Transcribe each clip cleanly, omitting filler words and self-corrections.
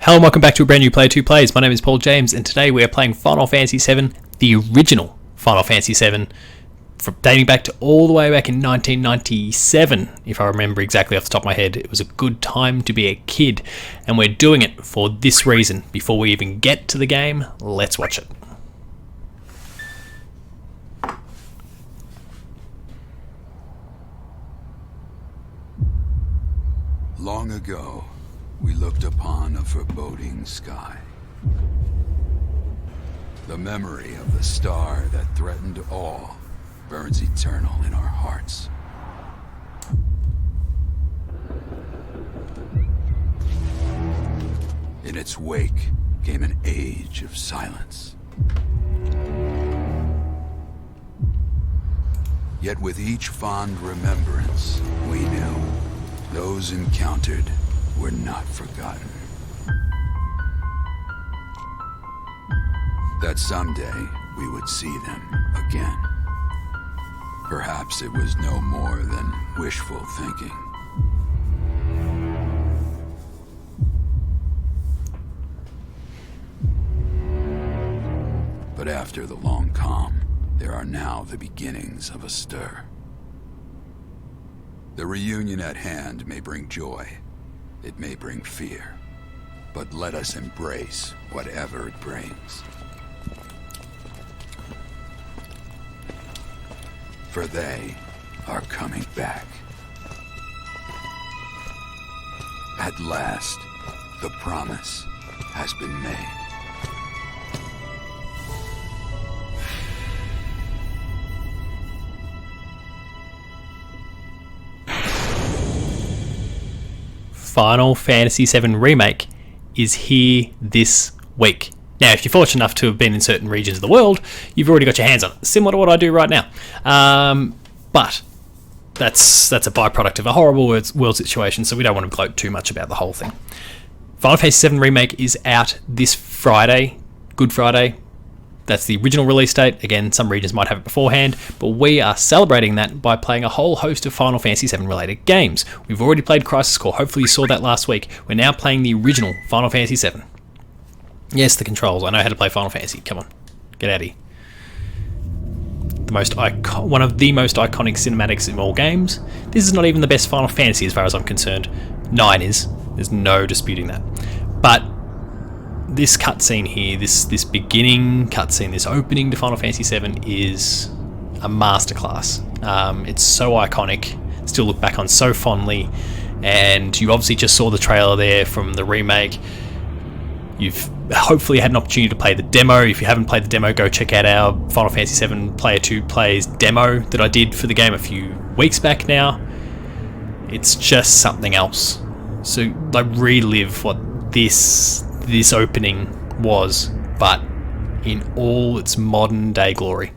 Hello and welcome back to a brand new Player 2 Plays. My name is Paul James and today we are playing Final Fantasy VII, the original Final Fantasy VII, dating back to all the way back in 1997, if I remember exactly off the top of my head. It was a good time to be a kid, and we're doing it for this reason. Before we even get to the game, let's watch it. Long ago, we looked upon a foreboding sky. The memory of the star that threatened all burns eternal in our hearts. In its wake came an age of silence. Yet with each fond remembrance, we knew those encountered were not forgotten. That someday we would see them again. Perhaps it was no more than wishful thinking. But after the long calm, there are now the beginnings of a stir. The reunion at hand may bring joy. It may bring fear, but let us embrace whatever it brings. For they are coming back. At last, the promise has been made. Final Fantasy VII Remake is here this week. Now, if you're fortunate enough to have been in certain regions of the world, you've already got your hands on it, similar to what I do right now. But that's a byproduct of a horrible world situation, so we don't want to gloat too much about the whole thing. Final Fantasy VII Remake is out this Friday, Good Friday. That's the original release date. Again, some regions might have it beforehand, but we are celebrating that by playing a whole host of Final Fantasy VII related games. We've already played Crisis Core. Hopefully you saw that last week. We're now playing the original Final Fantasy VII. Yes, the controls. I know how to play Final Fantasy. Come on, get out of here. One of the most iconic cinematics in all games. This is not even the best Final Fantasy as far as I'm concerned. 9 is. There's no disputing that. But this cutscene here, this beginning cutscene, this opening to Final Fantasy VII is a masterclass. It's so iconic, still look back on so fondly, and you obviously just saw the trailer there from the remake. You've hopefully had an opportunity to play the demo. If you haven't played the demo, go check out our Final Fantasy VII Player 2 Plays demo that I did for the game a few weeks back now. It's just something else. So like relive what this opening was, but in all its modern day glory.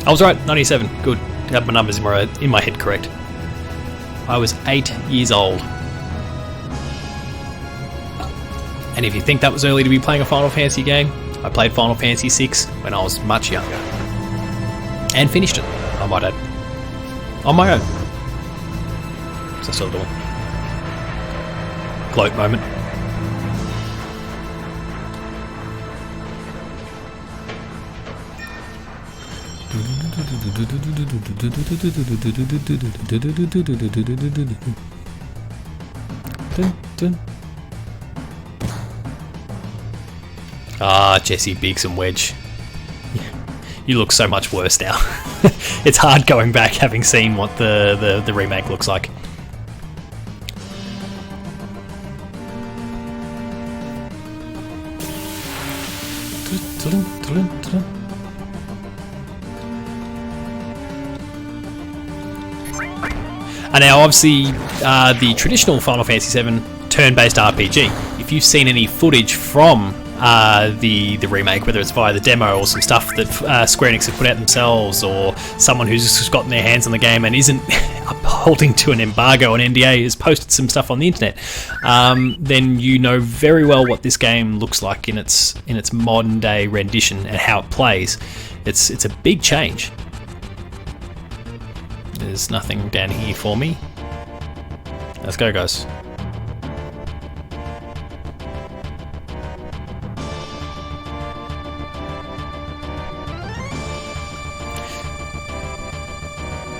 I was right, 97. Good. To have my numbers in my head correct. I was 8 years old. And if you think that was early to be playing a Final Fantasy game, I played Final Fantasy VI when I was much younger. And finished it, I might add. On my own. It's a sort of gloat moment. Ah, Jesse, Biggs and Wedge. You look so much worse now. It's hard going back having seen what the remake looks like. And now, obviously, the traditional Final Fantasy VII turn-based RPG. If you've seen any footage from the remake, whether it's via the demo or some stuff that Square Enix have put out themselves, or someone who's just gotten their hands on the game and isn't upholding to an embargo on NDA has posted some stuff on the internet, then you know very well what this game looks like in its modern day rendition and how it plays. It's a big change. There's nothing down here for me. Let's go, guys.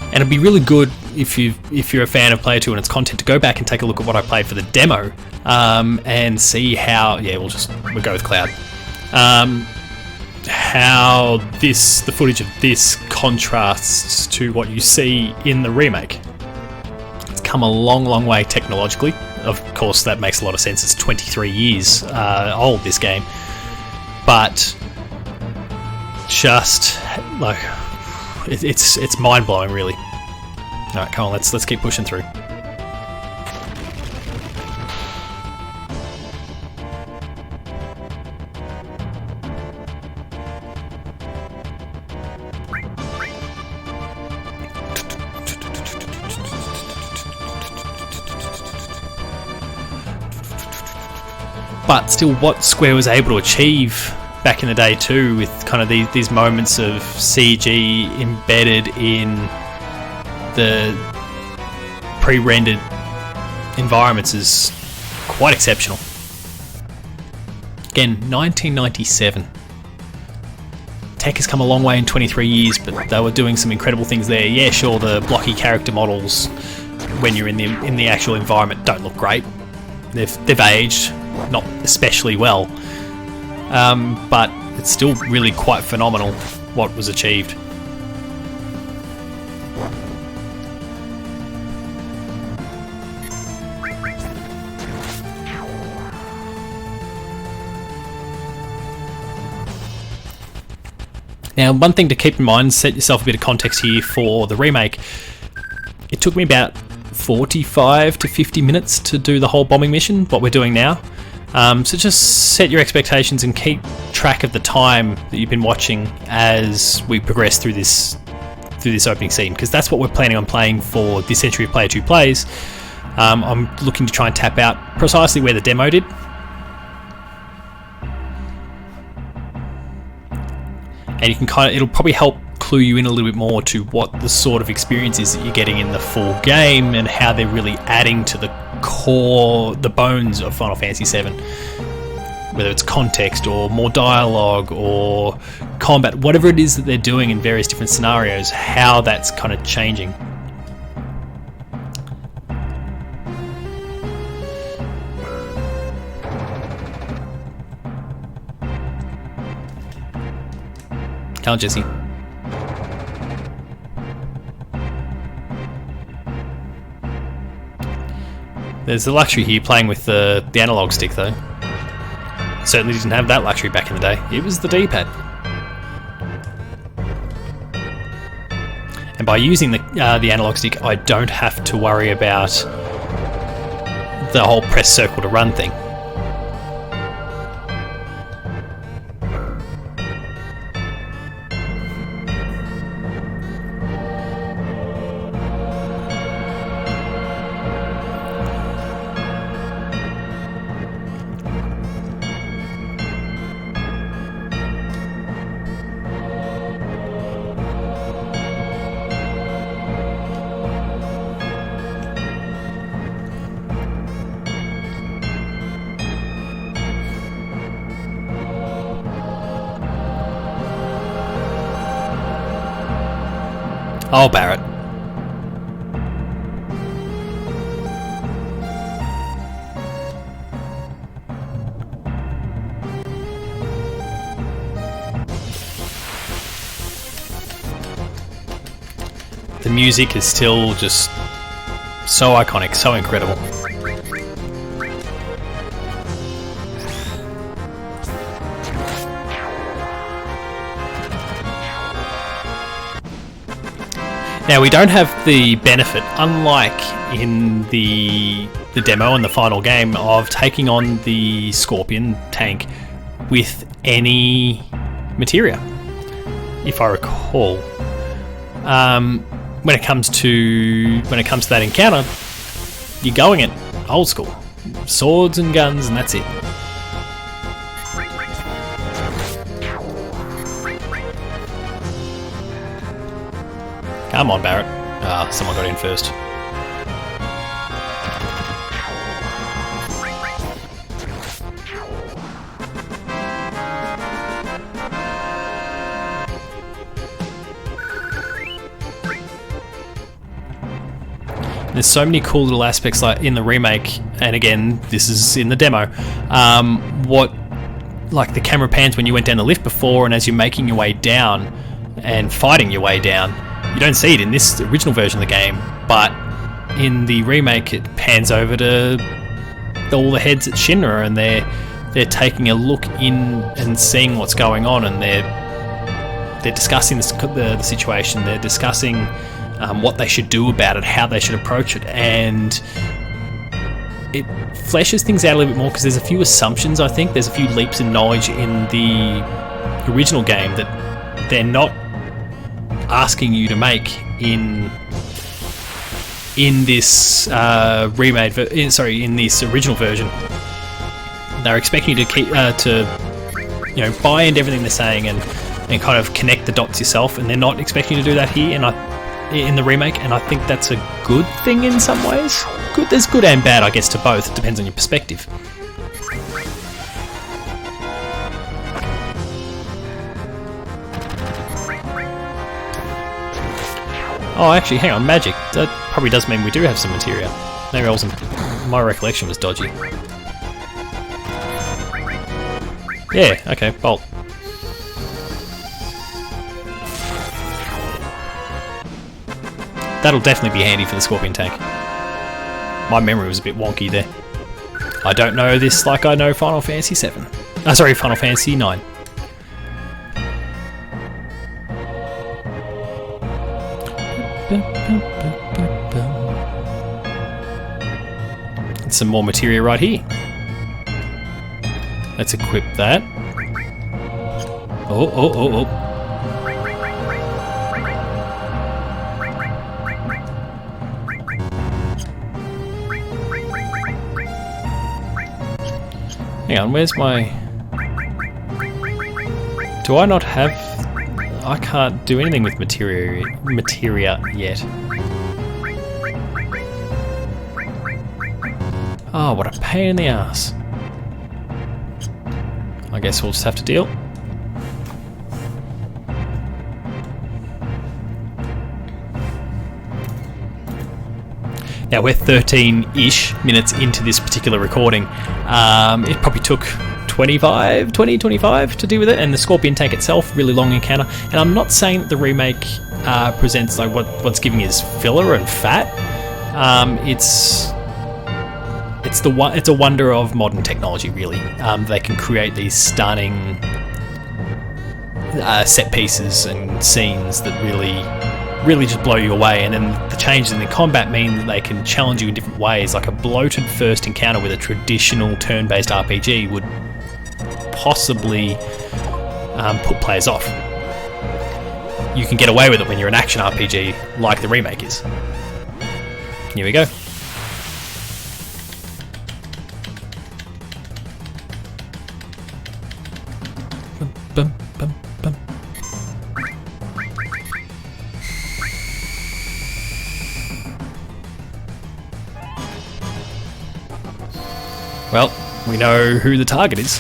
And it'd be really good if you're a fan of Player 2 and its content to go back and take a look at what I played for the demo, and see how, we'll go with Cloud. How the footage of this contrasts to what you see in the remake. It's come a long, long way technologically. Of course, that makes a lot of sense. It's 23 years old, this game, but just like it's mind blowing, really. All right, come on, let's keep pushing through. But still, what Square was able to achieve back in the day too, with kind of these moments of CG embedded in the pre-rendered environments, is quite exceptional. Again, 1997. Tech has come a long way in 23 years, but they were doing some incredible things there. Yeah, sure, the blocky character models when you're in the actual environment don't look great. They've aged, not especially well, but it's still really quite phenomenal what was achieved. Now, one thing to keep in mind, set yourself a bit of context here for the remake. It took me about 45 to 50 minutes to do the whole bombing mission, what we're doing now. So just set your expectations and keep track of the time that you've been watching as we progress through this opening scene, because that's what we're planning on playing for this entry of Player 2 Plays. I'm looking to try and tap out precisely where the demo did. And you can it'll probably help clue you in a little bit more to what the sort of experience is that you're getting in the full game, and how they're really adding to the core, the bones of Final Fantasy VII. Whether it's context or more dialogue or combat, whatever it is that they're doing in various different scenarios, how that's kind of changing. Come on, Jesse. There's the luxury here playing with the analog stick, though. Certainly didn't have that luxury back in the day. It was the D-pad. And by using the analog stick, I don't have to worry about the whole press circle to run thing. Oh, Barrett. The music is still just so iconic, so incredible. Now, we don't have the benefit, unlike in the demo and the final game, of taking on the Scorpion tank with any materia, if I recall. When it comes to that encounter, you're going it old school, swords and guns, and that's it. Come on, Barrett. Ah, someone got in first. There's so many cool little aspects like in the remake, and again, this is in the demo. Like the camera pans when you went down the lift before, and as you're making your way down and fighting your way down. You don't see it in this original version of the game, but in the remake it pans over to all the heads at Shinra, and they're taking a look in and seeing what's going on, and they're discussing the situation. They're discussing what they should do about it, how they should approach it, and it fleshes things out a little bit more because there's a few assumptions. I think there's a few leaps in knowledge in the original game that they're not asking you to make in this in this original version. They're expecting you to keep to buy into everything they're saying and kind of connect the dots yourself, and they're not expecting you to do that here in the remake, and I think that's a good thing in some ways. There's good and bad, I guess, to both. It depends on your perspective. Oh, actually, hang on, magic. That probably does mean we do have some materia. Maybe my recollection was dodgy. Yeah, okay, bolt. That'll definitely be handy for the Scorpion tank. My memory was a bit wonky there. I don't know this like I know Final Fantasy VII. Final Fantasy IX. And some more materia right here. Let's equip that. Oh. Hang on, where's my... Do I not have... I can't do anything with materia yet. Oh, what a pain in the ass. I guess we'll just have to deal. Now we're 13-ish minutes into this particular recording. It probably took 25 to do with it, and the Scorpion tank itself, really long encounter. And I'm not saying that the remake presents like what's giving is filler and fat. It's a wonder of modern technology, really. They can create these stunning set pieces and scenes that really just blow you away, and then the changes in the combat mean that they can challenge you in different ways. Like a bloated first encounter with a traditional turn-based RPG would possibly put players off. You can get away with it when you're an action RPG like the remake is. Here we go. Bum, bum, bum. Well, we know who the target is.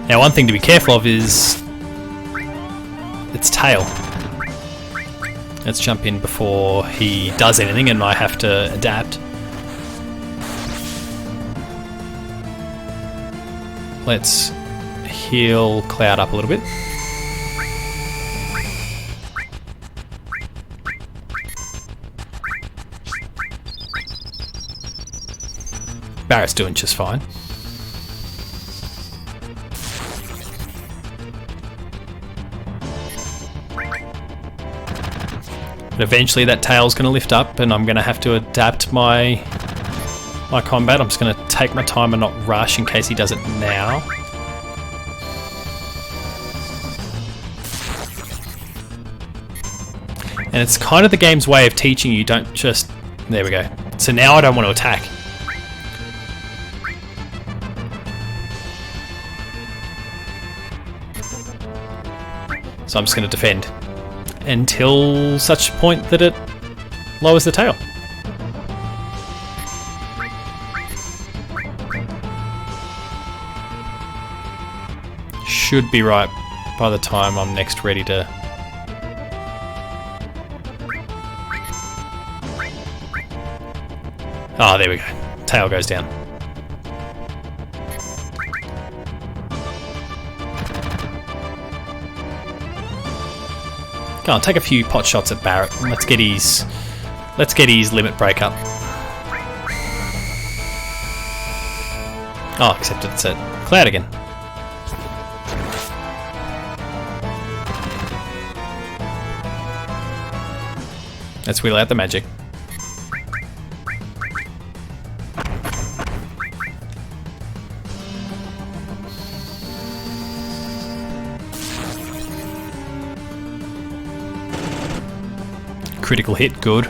Now, one thing to be careful of is its tail. Let's jump in before he does anything and I have to adapt. Let's heal Cloud up a little bit. Barrett's doing just fine. But eventually that tail's going to lift up and I'm going to have to adapt my combat. I'm just going to take my time and not rush in case he does it now. And it's kind of the game's way of teaching you, don't just... There we go. So now I don't want to attack. So I'm just going to defend until such point that it lowers the tail. Should be right by the time I'm next ready to... Oh, there we go. Tail goes down. Go on, take a few pot shots at Barrett. Let's get his limit break up. Oh, accepted. It's a cloud again. Let's wheel out the magic. Critical hit, good.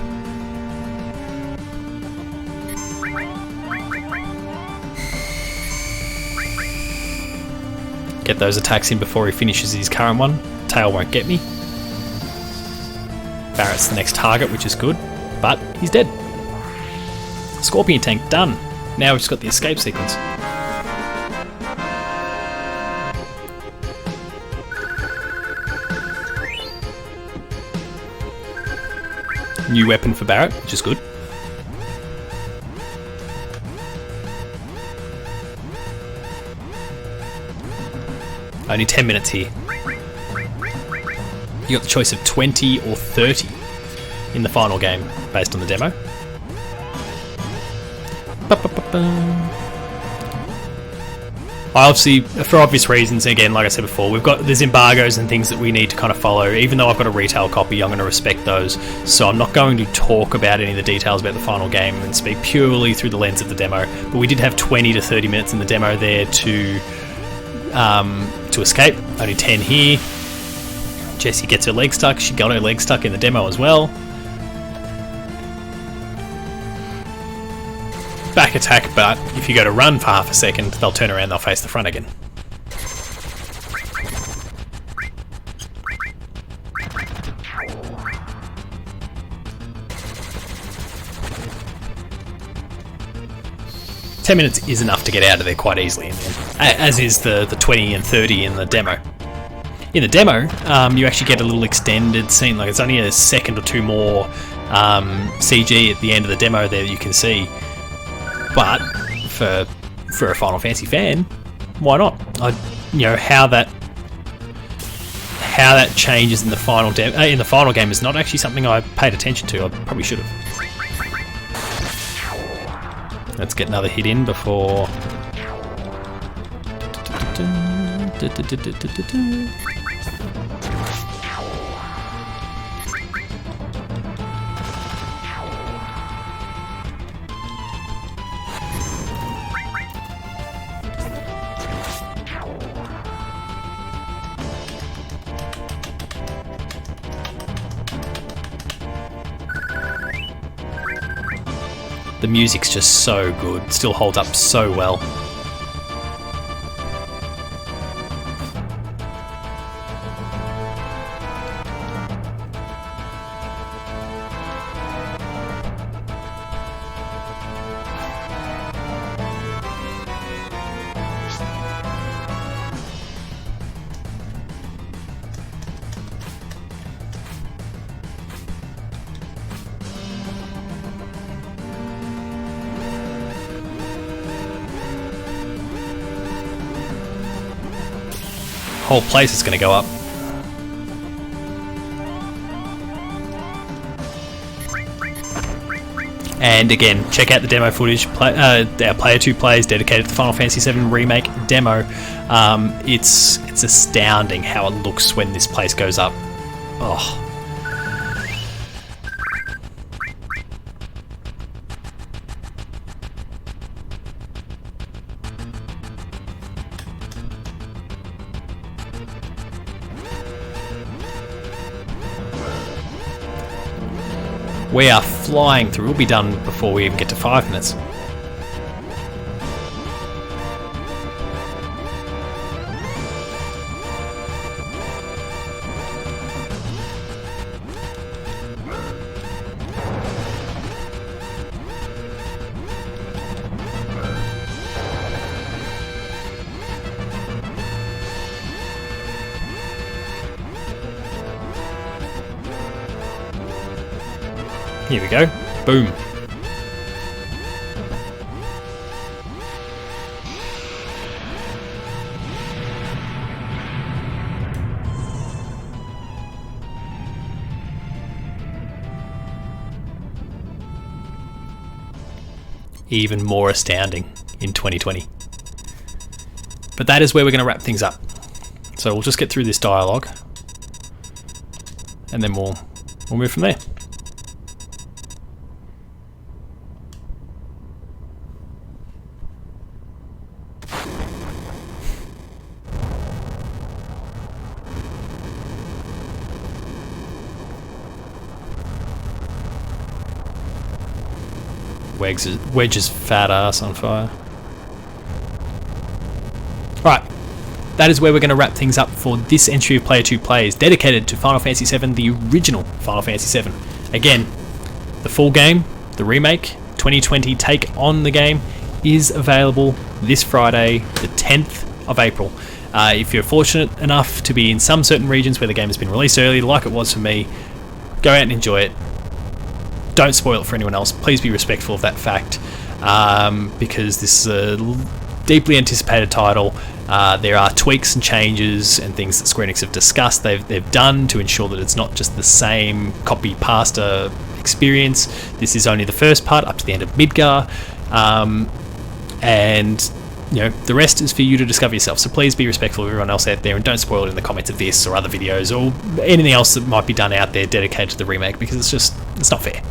Get those attacks in before he finishes his current one. Tail won't get me. Barrett's the next target, which is good, but he's dead. Scorpion tank done. Now we've just got the escape sequence. New weapon for Barrett, which is good. Only 10 minutes here. You got the choice of 20 or 30 in the final game based on the demo. I obviously, for obvious reasons, again, like I said before, there's embargoes and things that we need to kind of follow. Even though I've got a retail copy, I'm going to respect those. So I'm not going to talk about any of the details about the final game and speak purely through the lens of the demo. But we did have 20 to 30 minutes in the demo there to escape. Only 10 here. Jessie gets her leg stuck. She got her leg stuck in the demo as well. Back attack, but if you go to run for half a second, they'll turn around, they'll face the front again. $10 minutes is enough to get out of there quite easily, as is the 20 and 30 in the demo. In the demo, you actually get a little extended scene, like it's only a second or two more CG at the end of the demo there that you can see. But for a Final Fantasy fan, why not? How that changes in the final game is not actually something I paid attention to. I probably should have. Let's get another hit in before. The music's just so good, still holds up so well. Whole place is going to go up. And again, check out the demo footage. Our Player 2 plays dedicated to the Final Fantasy VII Remake demo. It's astounding how it looks when this place goes up. Oh. We are flying through. We'll be done before we even get to 5 minutes. Here we go. Boom. Even more astounding in 2020. But that is where we're going to wrap things up. So we'll just get through this dialogue, and then we'll move from there. Wedge's fat ass on fire. Right, that is where we're going to wrap things up for this entry of Player 2 Plays, dedicated to Final Fantasy VII, the original Final Fantasy VII. Again, the full game, the remake, 2020 take on the game, is available this Friday, the 10th of April. If you're fortunate enough to be in some certain regions where the game has been released early, like it was for me, go out and enjoy it. Don't spoil it for anyone else. Please be respectful of that fact, because this is a deeply anticipated title. There are tweaks and changes and things that Square Enix have discussed they've done to ensure that it's not just the same copy pasta experience. This is only the first part up to the end of Midgar, and you know, the rest is for you to discover yourself. So please be respectful of everyone else out there, and don't spoil it in the comments of this or other videos or anything else that might be done out there dedicated to the remake, because it's not fair.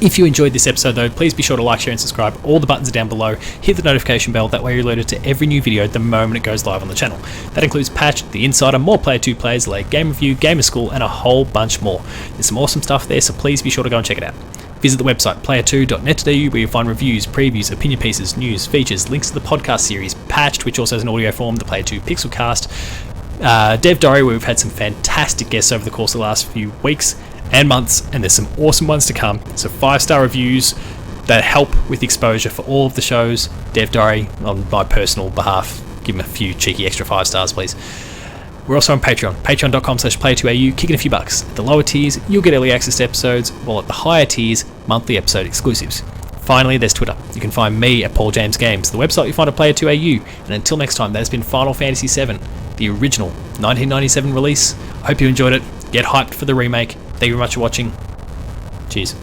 If you enjoyed this episode though, please be sure to like, share and subscribe. All the buttons are down below. Hit the notification bell, that way you're alerted to every new video the moment it goes live on the channel. That includes Patch, The Insider, more Player 2 Plays, like Game Review, Gamer School, and a whole bunch more. There's some awesome stuff there, so please be sure to go and check it out. Visit the website player2.net.au, where you'll find reviews, previews, opinion pieces, news, features, links to the podcast series Patched, which also has an audio form, the Player 2 Pixelcast, Dev Diary, where we've had some fantastic guests over the course of the last few weeks and months, and there's some awesome ones to come. So 5-star reviews that help with exposure for all of the shows. Dev Diary, on my personal behalf, give them a few cheeky extra 5 stars, please. We're also on Patreon, patreon.com/player2au, kicking a few bucks. At the lower tiers, you'll get early access to episodes, while at the higher tiers, monthly episode exclusives. Finally, there's Twitter. You can find me at Paul James Games. The website you find at Player2au. And until next time, that has been Final Fantasy VII, the original 1997 release. I hope you enjoyed it. Get hyped for the remake. Thank you very much for watching. Cheers.